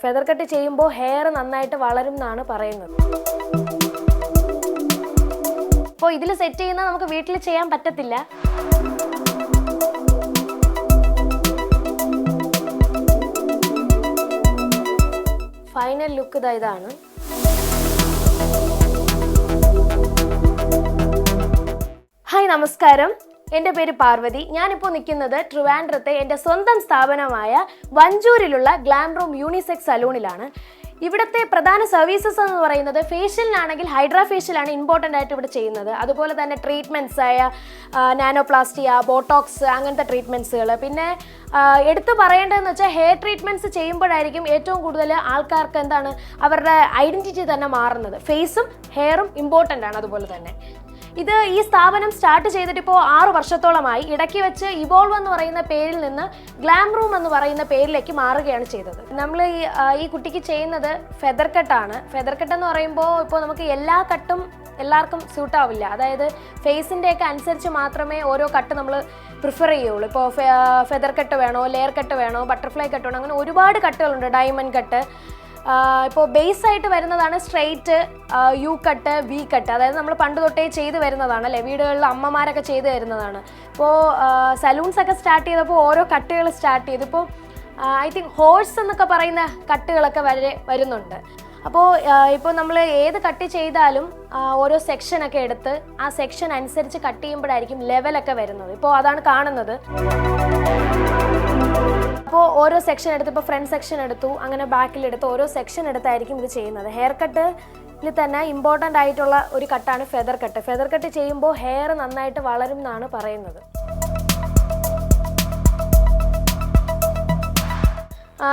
Feather cut ചെയ്യുമ്പോൾ hair നന്നായിട്ട് വളരും എന്നാണ് പറയുന്നത്. അപ്പോൾ ഇതിൽ സെറ്റ് ചെയ്യുന്ന നമുക്ക് വീട്ടിൽ ചെയ്യാൻ പറ്റത്തില്ല. ഫൈനൽ ലുക്ക് ഇതാണ്. ഹായ്, നമസ്കാരം. എൻ്റെ പേര് പാർവതി. ഞാനിപ്പോൾ നിൽക്കുന്നത് ട്രിവാൻഡ്രത്തെ എൻ്റെ സ്വന്തം സ്ഥാപനമായ വഞ്ചൂരിലുള്ള ഗ്ലാം റൂം യൂണിസെക്സ് സലൂണിലാണ്. ഇവിടുത്തെ പ്രധാന സർവീസസ് എന്ന് പറയുന്നത് ഫേഷ്യലിനാണെങ്കിൽ ഹൈഡ്രാ ഫേഷ്യലാണ് ഇമ്പോർട്ടൻ്റ് ആയിട്ട് ഇവിടെ ചെയ്യുന്നത്. അതുപോലെ തന്നെ ട്രീറ്റ്മെൻറ്റ്സ് ആയ നാനോപ്ലാസ്റ്റിയ, ബോട്ടോക്സ്, അങ്ങനത്തെ ട്രീറ്റ്മെൻറ്റ്സുകൾ. പിന്നെ എടുത്തു പറയേണ്ടതെന്ന് വെച്ചാൽ ഹെയർ ട്രീറ്റ്മെൻറ്റ്സ് ചെയ്യുമ്പോഴായിരിക്കും ഏറ്റവും കൂടുതൽ ആൾക്കാർക്ക് അവരുടെ ഐഡൻറ്റിറ്റി തന്നെ മാറുന്നത്. ഫേസും ഹെയറും ഇമ്പോർട്ടൻ്റ് ആണ്. അതുപോലെ തന്നെ ഈ സ്ഥാപനം സ്റ്റാർട്ട് ചെയ്തിട്ട് ഇപ്പോൾ 6 വർഷത്തോളമായി. ഇടയ്ക്ക് വെച്ച് ഇവോൾവ് എന്ന് പറയുന്ന പേരിൽ നിന്ന് ഗ്ലാം റൂം എന്ന് പറയുന്ന പേരിലേക്ക് മാറുകയാണ് ചെയ്തത്. നമ്മൾ ഈ കുട്ടിക്ക് ചെയ്യുന്നത് ഫെദർ കട്ടാണ്. ഫെദർ കട്ട് എന്ന് പറയുമ്പോൾ ഇപ്പോൾ നമുക്ക് എല്ലാ കട്ടും എല്ലാവർക്കും സ്യൂട്ടാവില്ല. അതായത് ഫേസിൻ്റെയൊക്കെ അനുസരിച്ച് മാത്രമേ ഓരോ കട്ട് നമ്മൾ പ്രിഫർ ചെയ്യുള്ളൂ. ഇപ്പോൾ ഫെദർ കട്ട് വേണോ, ലെയർ കട്ട് വേണോ, ബട്ടർഫ്ലൈ കട്ട് വേണോ, അങ്ങനെ ഒരുപാട് കട്ടുകളുണ്ട്. Diamond cut. ഇപ്പോൾ ബേസ് ആയിട്ട് വരുന്നതാണ് straight, U cut, V cut. അതായത് നമ്മൾ പണ്ട് തൊട്ടേ ചെയ്ത് വരുന്നതാണ് അല്ലേ, വീടുകളിൽ അമ്മമാരൊക്കെ ചെയ്ത് വരുന്നതാണ്. ഇപ്പോൾ സലൂൺസൊക്കെ സ്റ്റാർട്ട് ചെയ്തപ്പോൾ ഓരോ കട്ടുകൾ സ്റ്റാർട്ട് ചെയ്തു. ഇപ്പോൾ ഐ തിങ്ക് ഹോഴ്സ് എന്നൊക്കെ പറയുന്ന കട്ടുകളൊക്കെ വരുന്നുണ്ട്. ഇപ്പോൾ നമ്മൾ ഏത് കട്ട് ചെയ്താലും ഓരോ സെക്ഷനൊക്കെ എടുത്ത് ആ സെക്ഷൻ അനുസരിച്ച് കട്ട് ചെയ്യുമ്പോഴായിരിക്കും ലെവലൊക്കെ വരുന്നത്. ഇപ്പോൾ അതാണ് കാണുന്നത്. അപ്പോൾ ഓരോ സെക്ഷൻ എടുത്ത്, ഇപ്പോൾ ഫ്രണ്ട് സെക്ഷൻ എടുത്തു, അങ്ങനെ ബാക്കിലെടുത്ത് ഓരോ സെക്ഷൻ എടുത്തായിരിക്കും ഇത് ചെയ്യുന്നത്. ഹെയർ കട്ടിൽ തന്നെ ഇമ്പോർട്ടൻ്റ് ആയിട്ടുള്ള ഒരു കട്ടാണ് ഫെദർ കട്ട്. ഫെദർ കട്ട് ചെയ്യുമ്പോൾ ഹെയർ നന്നായിട്ട് വളരും എന്നാണ് പറയുന്നത്.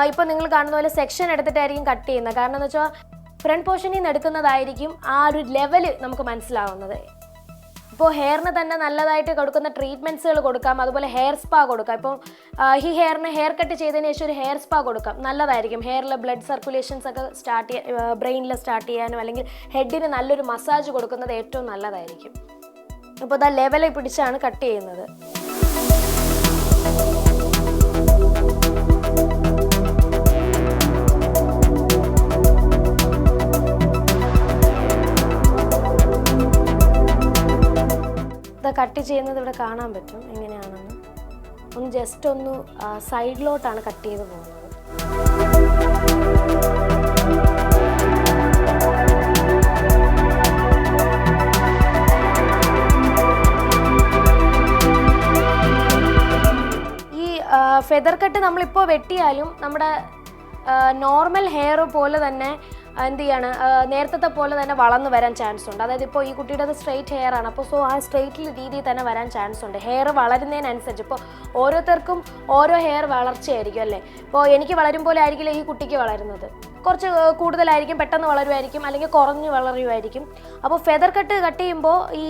ഇപ്പോൾ നിങ്ങൾ കാണുന്ന പോലെ സെക്ഷൻ എടുത്തിട്ടായിരിക്കും കട്ട് ചെയ്യുന്നത്. കാരണം എന്ന് വെച്ചാൽ ഫ്രണ്ട് പോർഷനിൽ നിന്ന് എടുക്കുന്നതായിരിക്കും ആ ഒരു ലെവല് നമുക്ക് മനസ്സിലാവുന്നത്. ഇപ്പോൾ ഹെയറിന് തന്നെ നല്ലതായിട്ട് കൊടുക്കുന്ന ട്രീറ്റ്മെൻറ്റ്സുകൾ കൊടുക്കാം. അതുപോലെ ഹെയർ സ്പാ കൊടുക്കാം. ഇപ്പോൾ ഈ ഹെയറിന് ഹെയർ കട്ട് ചെയ്തതിന് ശേഷം ഒരു ഹെയർ സ്പാ കൊടുക്കാം. നല്ലതായിരിക്കും. ഹെയറിൽ ബ്ലഡ് സർക്കുലേഷൻസ് ഒക്കെ ബ്രെയിനിൽ സ്റ്റാർട്ട് ചെയ്യാനും അല്ലെങ്കിൽ ഹെഡിന് നല്ലൊരു മസാജ് കൊടുക്കുന്നത് ഏറ്റവും നല്ലതായിരിക്കും. ഇപ്പോൾ ലെവലിൽ പിടിച്ചാണ് കട്ട് ചെയ്യുന്നത്. കട്ട് ചെയ്യുന്നത് ഇവിടെ കാണാൻ പറ്റും എങ്ങനെയാണെന്ന്. ജസ്റ്റ് ഒന്ന് സൈഡിലോട്ടാണ് കട്ട് ചെയ്ത് പോകുന്നത്. ഈ ഫെദർ കട്ട് നമ്മളിപ്പോൾ വെട്ടിയാലും നമ്മുടെ നോർമൽ ഹെയർ പോലെ തന്നെ നേരത്തെ പോലെ തന്നെ വളർന്നു വരാൻ ചാൻസ് ഉണ്ട്. അതായത് ഇപ്പോൾ ഈ കുട്ടിയുടെ സ്ട്രെയിറ്റ് ഹെയർ ആണ്. അപ്പോൾ ആ സ്ട്രെയിറ്റ് രീതിയിൽ തന്നെ വരാൻ ചാൻസ് ഉണ്ട്. ഹെയർ വളരുന്നതിനനുസരിച്ച് ഇപ്പോൾ ഓരോരുത്തർക്കും ഓരോ ഹെയർ വളർച്ചയായിരിക്കും അല്ലേ. ഇപ്പോൾ എനിക്ക് വളരും പോലെ ആയിരിക്കില്ല ഈ കുട്ടിക്ക് വളരുന്നത്. കുറച്ച് കൂടുതലായിരിക്കും, പെട്ടെന്ന് വളരുമായിരിക്കും, അല്ലെങ്കിൽ കുറഞ്ഞു വളരുമായിരിക്കും. അപ്പോൾ ഫെദർ കട്ട് ചെയ്യുമ്പോൾ ഈ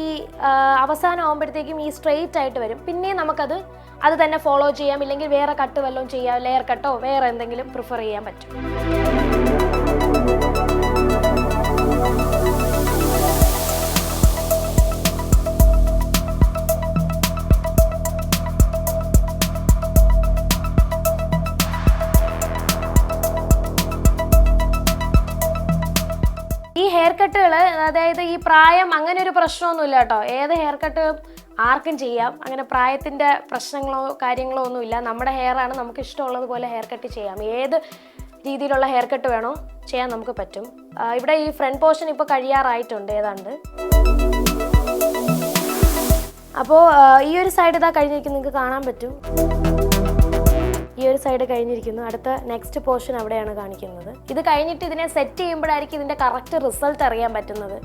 അവസാനം ആകുമ്പോഴത്തേക്കും ഈ സ്ട്രെയിറ്റ് ആയിട്ട് വരും. പിന്നെ അത് തന്നെ ഫോളോ ചെയ്യാം. ഇല്ലെങ്കിൽ വേറെ കട്ട് വല്ലതും ചെയ്യാം, ലെയർ കട്ടോ വേറെ എന്തെങ്കിലും പ്രിഫർ ചെയ്യാൻ പറ്റും. ഈ ഹെയർ കട്ടുകൾ, അതായത് ഈ പ്രായം അങ്ങനെ ഒരു പ്രശ്നമൊന്നുമില്ല കേട്ടോ. ഏത് ഹെയർ കട്ട് ആർക്കും ചെയ്യാം. അങ്ങനെ പ്രായത്തിൻ്റെ പ്രശ്നങ്ങളോ കാര്യങ്ങളോ ഒന്നുമില്ല. നമ്മുടെ ഹെയർ ആണ്, നമുക്ക് ഇഷ്ടമുള്ളതുപോലെ ഹെയർ കട്ട് ചെയ്യാം. ഏത് രീതിയിലുള്ള ഹെയർ കട്ട് വേണോ ചെയ്യാൻ നമുക്ക് പറ്റും. ഇവിടെ ഈ ഫ്രണ്ട് പോർഷൻ ഇപ്പോൾ കഴിയാറായിട്ടുണ്ട് ഏതാണ്ട്. അപ്പോൾ ഈ ഒരു സൈഡ് കഴിഞ്ഞിരിക്കുന്നു, നിങ്ങൾക്ക് കാണാൻ പറ്റും. ഈ ഒരു സൈഡ് കഴിഞ്ഞിരിക്കുന്നു. അടുത്ത നെക്സ്റ്റ് പോർഷൻ അവിടെയാണ് കാണിക്കുന്നത്. ഇത് കഴിഞ്ഞിട്ട് ഇതിനെ സെറ്റ് ചെയ്യുമ്പോഴായിരിക്കും ഇതിൻ്റെ കറക്റ്റ് റിസൾട്ട് അറിയാൻ പറ്റുന്നത്.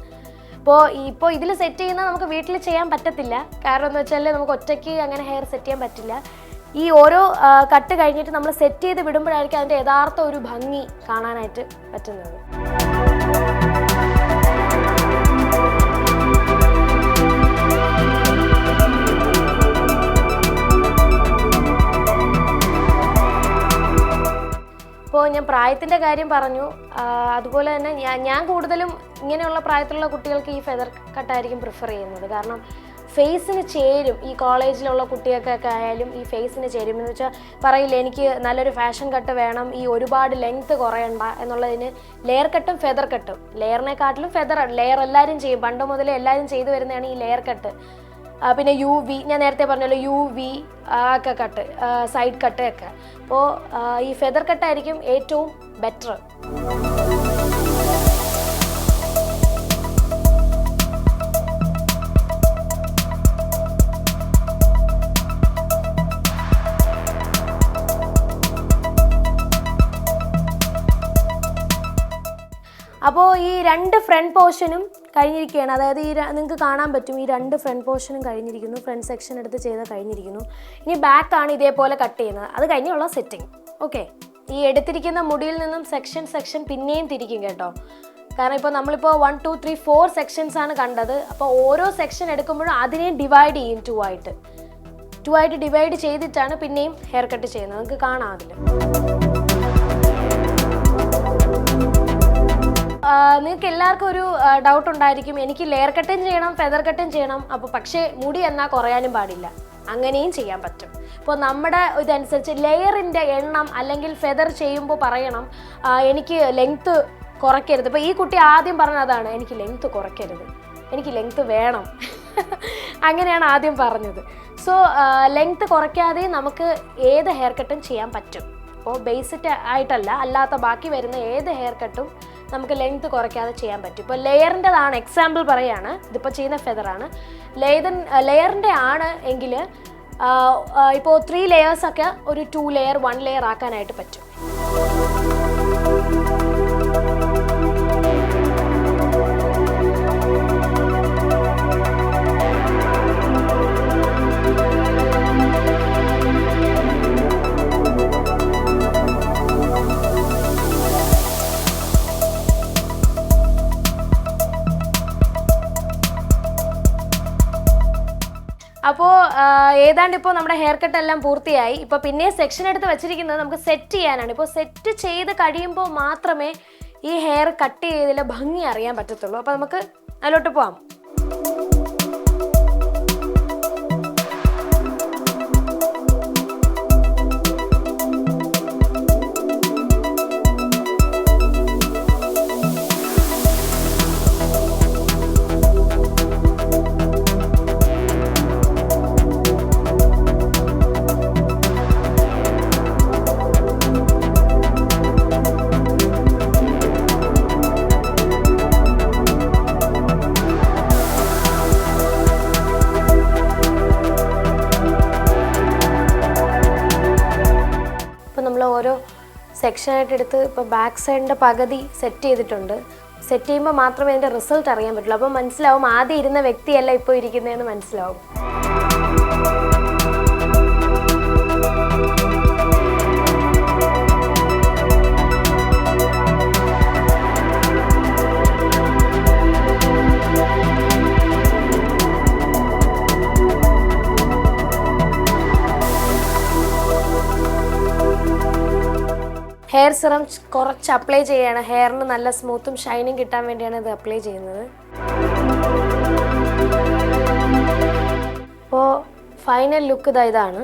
ഇപ്പോൾ ഇതിൽ സെറ്റ് ചെയ്യുന്നത് നമുക്ക് വീട്ടിൽ ചെയ്യാൻ പറ്റത്തില്ല. കാരണം എന്ന് വെച്ചാൽ നമുക്ക് ഒറ്റയ്ക്ക് അങ്ങനെ ഹെയർ സെറ്റ് ചെയ്യാൻ പറ്റില്ല. ഈ ഓരോ കട്ട് കഴിഞ്ഞിട്ട് നമ്മൾ സെറ്റ് ചെയ്ത് വിടുമ്പോഴായിരിക്കും അതിൻ്റെ യഥാർത്ഥ ഒരു ഭംഗി കാണാനായിട്ട് പറ്റുന്നത്. ഇപ്പോൾ ഞാൻ പ്രായത്തിൻ്റെ കാര്യം പറഞ്ഞു. അതുപോലെ തന്നെ ഞാൻ കൂടുതലും ഇങ്ങനെയുള്ള പ്രായത്തിലുള്ള കുട്ടികൾക്ക് ഈ ഫെദർ കട്ടായിരിക്കും പ്രിഫർ ചെയ്യുന്നത്. കാരണം ഫേസിന് ചേരും. ഈ കോളേജിലുള്ള കുട്ടികൾക്കൊക്കെ ആയാലും ഈ ഫേസിന് ചേരും. എന്ന് വെച്ചാൽ പറയില്ല, എനിക്ക് നല്ലൊരു ഫാഷൻ കട്ട് വേണം, ഈ ഒരുപാട് ലെങ്ത്ത് കുറയണ്ട എന്നുള്ളതിന് ലെയർ കട്ടും ഫെദർ കട്ടും, ലെയറിനെക്കാട്ടിലും ഫെദർ ലെയർ എല്ലാവരും ചെയ്യും, പണ്ട് മുതലേ എല്ലാവരും ചെയ്തു വരുന്നതാണ് ഈ ലെയർ കട്ട്. പിന്നെ UV, ഞാൻ നേരത്തെ പറഞ്ഞല്ലോ UV ഒക്കെ കട്ട്, സൈഡ് കട്ട് ഒക്കെ. അപ്പോൾ ഈ ഫെദർ കട്ടായിരിക്കും ഏറ്റവും ബെറ്റർ. അപ്പോൾ ഈ 2 ഫ്രണ്ട് പോർഷനും കഴിഞ്ഞിരിക്കുകയാണ്. അതായത് നിങ്ങൾക്ക് കാണാൻ പറ്റും, ഈ 2 ഫ്രണ്ട് പോർഷനും കഴിഞ്ഞിരിക്കുന്നു. ഫ്രണ്ട് സെക്ഷൻ എടുത്ത് ചെയ്ത് കഴിഞ്ഞിരിക്കുന്നു. ഇനി ബാക്കാണ് ഇതേപോലെ കട്ട് ചെയ്യുന്നത്. അത് കഴിഞ്ഞുള്ള സെറ്റിങ്. ഓക്കെ, ഈ എടുത്തിരിക്കുന്ന മുടിയിൽ നിന്നും സെക്ഷൻ പിന്നെയും തിരിക്കും കേട്ടോ. കാരണം ഇപ്പോൾ നമ്മളിപ്പോൾ 1 2 3 4 സെക്ഷൻസ് ആണ് കണ്ടത്. അപ്പോൾ ഓരോ സെക്ഷൻ എടുക്കുമ്പോഴും അതിനെ ഡിവൈഡ് ചെയ്യും 2 ആയിട്ട് ഡിവൈഡ് ചെയ്തിട്ടാണ് പിന്നെയും ഹെയർ കട്ട് ചെയ്യുന്നത്. നിങ്ങൾക്ക് കാണാം അതിൽ. നിങ്ങൾക്ക് എല്ലാവർക്കും ഒരു ഡൗട്ട് ഉണ്ടായിരിക്കും, എനിക്ക് ലെയർ കട്ടും ചെയ്യണം ഫെദർ കട്ടും ചെയ്യണം, അപ്പോൾ പക്ഷേ മുടി എന്നാൽ കുറയാനും പാടില്ല. അങ്ങനെയും ചെയ്യാൻ പറ്റും. ഇപ്പോൾ നമ്മുടെ ഇതനുസരിച്ച് ലെയറിൻ്റെ എണ്ണം അല്ലെങ്കിൽ ഫെദർ ചെയ്യുമ്പോൾ പറയണം എനിക്ക് ലെങ്ത്ത് കുറയ്ക്കരുത്. ഇപ്പോൾ ഈ കുട്ടി ആദ്യം പറഞ്ഞതാണ്, എനിക്ക് ലെങ്ത്ത് കുറയ്ക്കരുത്, എനിക്ക് ലെങ്ത്ത് വേണം. അങ്ങനെയാണ് ആദ്യം പറഞ്ഞത്. സോ ലെങ്ത്ത് കുറയ്ക്കാതെ നമുക്ക് ഏത് ഹെയർ കട്ടും ചെയ്യാൻ പറ്റും. അപ്പോൾ ബേസിക് ആയിട്ടല്ല, അല്ലാത്ത ബാക്കി വരുന്ന ഏത് ഹെയർ കട്ടും നമുക്ക് ലെങ്ത്ത് കുറയ്ക്കാതെ ചെയ്യാൻ പറ്റും. ഇപ്പോൾ ലെയറിൻ്റെതാണ് എക്സാമ്പിൾ പറയുകയാണ്, ഇതിപ്പോൾ ചെയ്യുന്ന ഫെദറാണ്. ലെയറിൻ്റെ ആണ് എങ്കിൽ ഇപ്പോൾ 3 ലെയേഴ്സൊക്കെ ഒരു 2 ലെയർ 1 ലെയർ ആക്കാനായിട്ട് പറ്റും. അപ്പോൾ ഏതാണ്ട് ഇപ്പോൾ നമ്മുടെ ഹെയർ കട്ട് എല്ലാം പൂർത്തിയായി. ഇപ്പോൾ പിന്നെ സെക്ഷൻ എടുത്ത് വെച്ചിരിക്കുന്നത് നമുക്ക് സെറ്റ് ചെയ്യാനാണ്. ഇപ്പോൾ സെറ്റ് ചെയ്ത് കഴിയുമ്പോൾ മാത്രമേ ഈ ഹെയർ കട്ട് ചെയ്തതിലെ ഭംഗി അറിയാൻ പറ്റത്തുള്ളൂ. അപ്പോൾ നമുക്ക് അതിലോട്ട് പോവാം. ഓരോ സെക്ഷനായിട്ട് എടുത്ത് ഇപ്പോൾ ബാക്ക് സൈഡിൻ്റെ പകുതി സെറ്റ് ചെയ്തിട്ടുണ്ട്. സെറ്റ് ചെയ്യുമ്പോൾ മാത്രമേ അതിൻ്റെ റിസൾട്ട് അറിയാൻ പറ്റുള്ളൂ. അപ്പോൾ മനസ്സിലാവും ആദ്യം ഇരുന്ന വ്യക്തിയല്ല ഇപ്പോൾ ഇരിക്കുന്നതെന്ന് മനസ്സിലാവും. ഹെയർ സിറം കുറച്ച് അപ്ലൈ ചെയ്യാണ്. ഹെയറിന് നല്ല സ്മൂത്തും ഷൈനിങ് കിട്ടാൻ വേണ്ടിയാണ് ഇത് അപ്ലൈ ചെയ്യുന്നത്. അപ്പോൾ ഫൈനൽ ലുക്ക് ഇതാണ്.